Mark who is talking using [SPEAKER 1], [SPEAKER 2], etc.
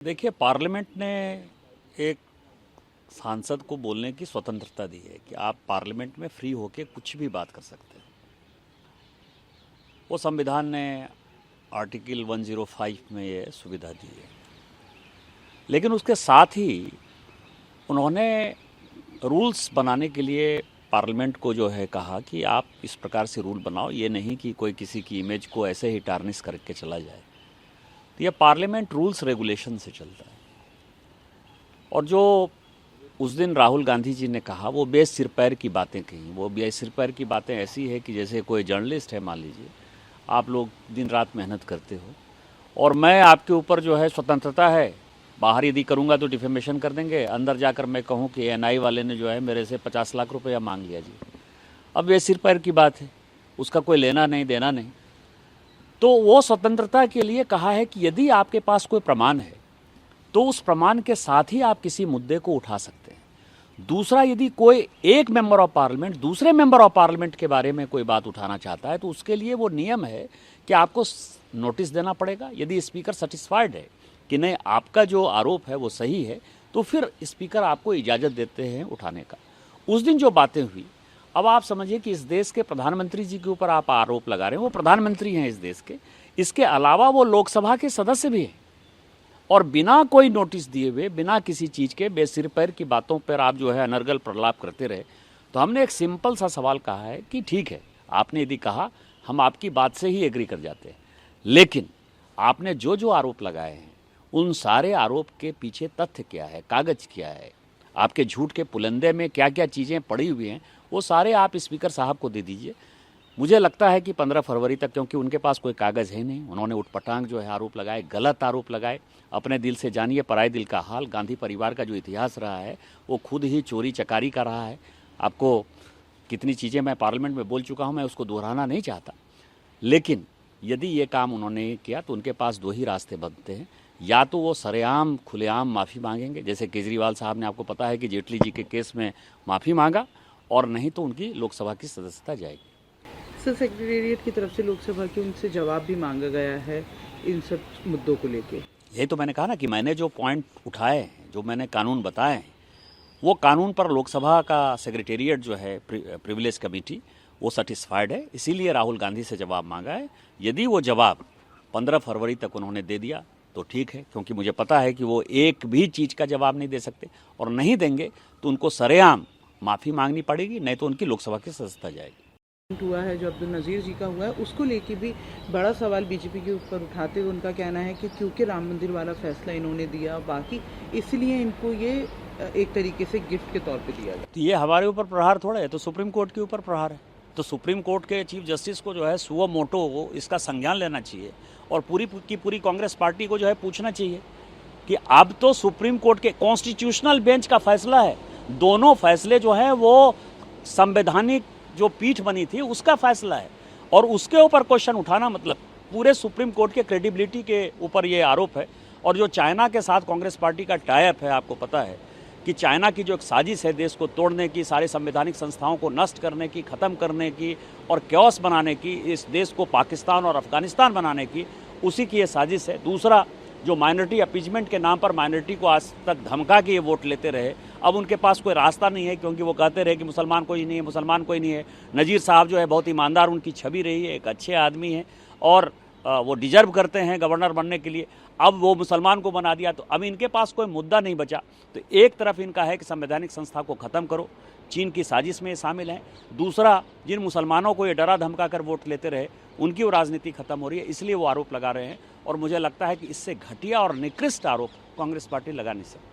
[SPEAKER 1] देखिए, पार्लियामेंट ने एक सांसद को बोलने की स्वतंत्रता दी है कि आप पार्लियामेंट में फ्री होकर कुछ भी बात कर सकते हैं। वो संविधान ने आर्टिकल 105 में ये सुविधा दी है, लेकिन उसके साथ ही उन्होंने रूल्स बनाने के लिए पार्लियामेंट को जो है कहा कि आप इस प्रकार से रूल बनाओ, ये नहीं कि कोई किसी की इमेज को ऐसे ही टार्निश करके चला जाए। तो ये पार्लियामेंट रूल्स रेगुलेशन से चलता है। और जो उस दिन राहुल गांधी जी ने कहा वो बेसिर पैर की बातें कही। वो बेसिर पैर की बातें ऐसी है कि जैसे कोई जर्नलिस्ट है, मान लीजिए आप लोग दिन रात मेहनत करते हो और मैं आपके ऊपर जो है स्वतंत्रता है, बाहर यदि करूंगा तो डिफेमेशन कर देंगे, अंदर जाकर मैं कहूं कि एनआई वाले ने जो है मेरे से 50 लाख रुपया मांग लिया जी। अब ये सिर पैर की बात है, उसका कोई लेना नहीं देना नहीं। तो वो स्वतंत्रता के लिए कहा है कि यदि आपके पास कोई प्रमाण है तो उस प्रमाण के साथ ही आप किसी मुद्दे को उठा सकते हैं। दूसरा, यदि कोई एक मेंबर ऑफ पार्लियामेंट दूसरे मेंबर ऑफ पार्लियामेंट के बारे में कोई बात उठाना चाहता है तो उसके लिए वो नियम है कि आपको नोटिस देना पड़ेगा। यदि स्पीकर सेटिस्फाइड है कि नहीं आपका जो आरोप है वो सही है तो फिर स्पीकर आपको इजाज़त देते हैं उठाने का। उस दिन जो बातें हुई, अब आप समझिए कि इस देश के प्रधानमंत्री जी के ऊपर आप आरोप लगा रहे हैं। वो प्रधानमंत्री हैं इस देश के, इसके अलावा वो लोकसभा के सदस्य भी हैं और बिना कोई नोटिस दिए हुए, बिना किसी चीज़ के बेसिर पैर की बातों पर आप जो है अनर्गल प्रलाप करते रहे। तो हमने एक सिंपल सा सवाल कहा है कि ठीक है, आपने यदि कहा हम आपकी बात से ही एग्री कर जाते हैं, लेकिन आपने जो जो आरोप लगाए हैं उन सारे आरोप के पीछे तथ्य क्या है, कागज क्या है, आपके झूठ के पुलंदे में क्या क्या चीज़ें पड़ी हुई हैं, वो सारे आप स्पीकर साहब को दे दीजिए। मुझे लगता है कि 15 फरवरी तक, क्योंकि उनके पास कोई कागज़ है नहीं, उन्होंने उटपटांग जो है आरोप लगाए, गलत आरोप लगाए। अपने दिल से जानिए पराए दिल का हाल। गांधी परिवार का जो इतिहास रहा है वो खुद ही चोरी चकारी का रहा है। आपको कितनी चीज़ें मैं पार्लियामेंट में बोल चुका हूँ, मैं उसको दोहराना नहीं चाहता। लेकिन यदि ये काम उन्होंने किया तो उनके पास दो ही रास्ते बनते हैं। या तो वो सरेआम खुलेआम माफ़ी मांगेंगे, जैसे केजरीवाल साहब ने, आपको पता है कि जेटली जी के केस में माफ़ी मांगा, और नहीं तो उनकी लोकसभा की सदस्यता जाएगी।
[SPEAKER 2] सर, सेक्रेटेरिएट की तरफ से लोकसभा के उनसे जवाब भी मांगा गया है इन सब मुद्दों को लेके।
[SPEAKER 1] यही तो मैंने कहा ना कि मैंने जो पॉइंट उठाए हैं, जो मैंने कानून बताए हैं, वो कानून पर लोकसभा का सेक्रेटेरिएट जो है, प्रिविलेज कमेटी, वो सेटिस्फाइड है। इसीलिए राहुल गांधी से जवाब मांगा है। यदि वो जवाब 15 फरवरी तक उन्होंने दे दिया तो ठीक है, क्योंकि मुझे पता है कि वो एक भी चीज़ का जवाब नहीं दे सकते, और नहीं देंगे तो उनको सरेआम माफ़ी मांगनी पड़ेगी, नहीं तो उनकी लोकसभा की सदस्यता जाएगी।
[SPEAKER 2] हुआ है जो अब्दुल नज़ीर जी का हुआ है, उसको लेके भी बड़ा सवाल बीजेपी के ऊपर उठाते हुए उनका कहना है कि क्योंकि राम मंदिर वाला फैसला इन्होंने दिया बाकी, इसलिए इनको ये एक तरीके से गिफ्ट के तौर पे दिया गया।
[SPEAKER 1] तो ये हमारे ऊपर प्रहार थोड़ा है, तो सुप्रीम कोर्ट के ऊपर प्रहार है। तो सुप्रीम कोर्ट के चीफ जस्टिस को जो है सुओ मोटो इसका संज्ञान लेना चाहिए और पूरी की पूरी कांग्रेस पार्टी को जो है पूछना चाहिए कि अब तो सुप्रीम कोर्ट के कॉन्स्टिट्यूशनल बेंच का फैसला है। दोनों फैसले जो है वो संवैधानिक जो पीठ बनी थी उसका फैसला है, और उसके ऊपर क्वेश्चन उठाना मतलब पूरे सुप्रीम कोर्ट के क्रेडिबिलिटी के ऊपर ये आरोप है। और जो चाइना के साथ कांग्रेस पार्टी का टाइप है, आपको पता है कि चाइना की जो एक साजिश है देश को तोड़ने की, सारे संवैधानिक संस्थाओं को नष्ट करने की, ख़त्म करने की और क्योस बनाने की, इस देश को पाकिस्तान और अफगानिस्तान बनाने की, उसी की ये साजिश है। दूसरा, जो माइनॉरिटी अपीजमेंट के नाम पर माइनॉरिटी को आज तक धमका के ये वोट लेते रहे, अब उनके पास कोई रास्ता नहीं है, क्योंकि वो कहते रहे कि मुसलमान कोई नहीं है, मुसलमान कोई नहीं है। नज़ीर साहब जो है बहुत ईमानदार उनकी छवि रही है, एक अच्छे आदमी हैं और वो डिजर्व करते हैं गवर्नर बनने के लिए। अब वो मुसलमान को बना दिया तो अब इनके पास कोई मुद्दा नहीं बचा। तो एक तरफ इनका है कि संवैधानिक संस्था को ख़त्म करो, चीन की साजिश में शामिल हैं। दूसरा, जिन मुसलमानों को ये डरा धमका कर वोट लेते रहे उनकी वो राजनीति खत्म हो रही है, इसलिए वो आरोप लगा रहे हैं। और मुझे लगता है कि इससे घटिया और निकृष्ट आरोप कांग्रेस पार्टी लगा नहीं सकती।